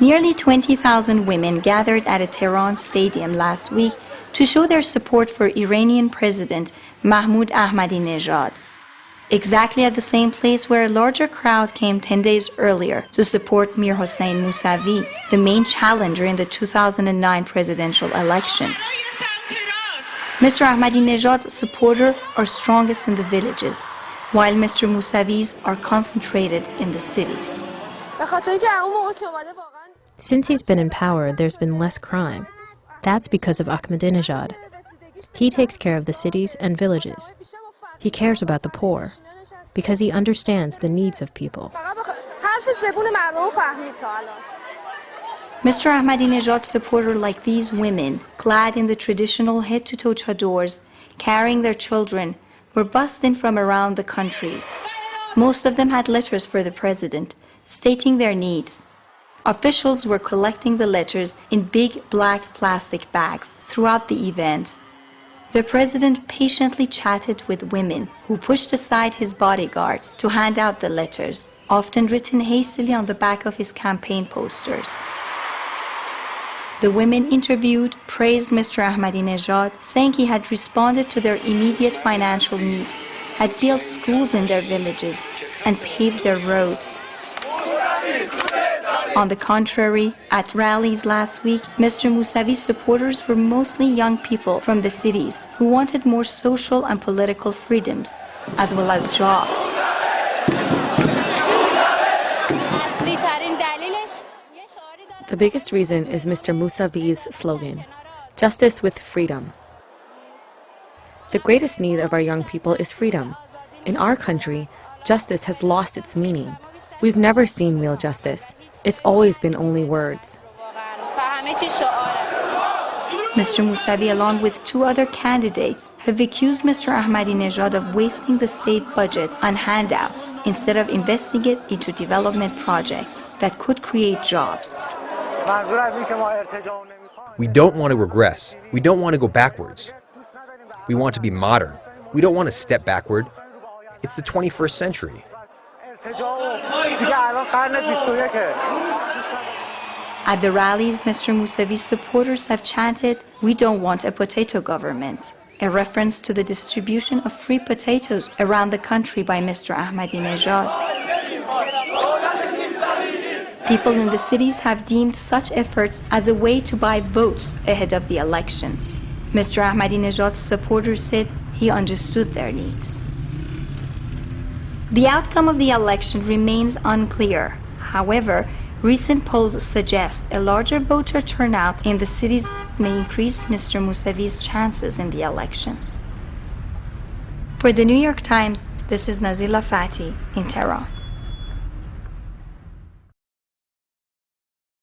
Nearly 20,000 women gathered at a Tehran stadium last week to show their support for Iranian President Mahmoud Ahmadinejad, exactly at the same place where a larger crowd came 10 days earlier to support Mir Hossein Mousavi, the main challenger in the 2009 presidential election. Mr. Ahmadinejad's supporters are strongest in the villages, while Mr. Mousavi's are concentrated in the cities. Since he's been in power, there's been less crime. That's because of Ahmadinejad. He takes care of the cities and villages. He cares about the poor because he understands the needs of people. Mr. Ahmadinejad's supporters, like these women, clad in the traditional head-to-toe chadors, carrying their children, were bussed in from around the country. Most of them had letters for the president, stating their needs. Officials were collecting the letters in big black plastic bags throughout the event. The president patiently chatted with women who pushed aside his bodyguards to hand out the letters, often written hastily on the back of his campaign posters. The women interviewed praised Mr. Ahmadinejad, saying he had responded to their immediate financial needs, had built schools in their villages, and paved their roads. On the contrary, at rallies last week, Mr. Mousavi's supporters were mostly young people from the cities who wanted more social and political freedoms, as well as jobs. The biggest reason is Mr. Mousavi's slogan, "Justice with freedom." The greatest need of our young people is freedom. In our country, justice has lost its meaning. We've never seen real justice. It's always been only words. Mr. Mousavi, along with two other candidates, have accused Mr. Ahmadinejad of wasting the state budget on handouts instead of investing it into development projects that could create jobs. We don't want to regress. We don't want to go backwards. We want to be modern. We don't want to step backward. It's the 21st century. At the rallies, Mr. Mousavi's supporters have chanted, "We don't want a potato government," a reference to the distribution of free potatoes around the country by Mr. Ahmadinejad. People in the cities have deemed such efforts as a way to buy votes ahead of the elections. Mr. Ahmadinejad's supporters said he understood their needs. The outcome of the election remains unclear. However, recent polls suggest a larger voter turnout in the cities may increase Mr. Mousavi's chances in the elections. For the New York Times, this is Nazila Fati in Tehran.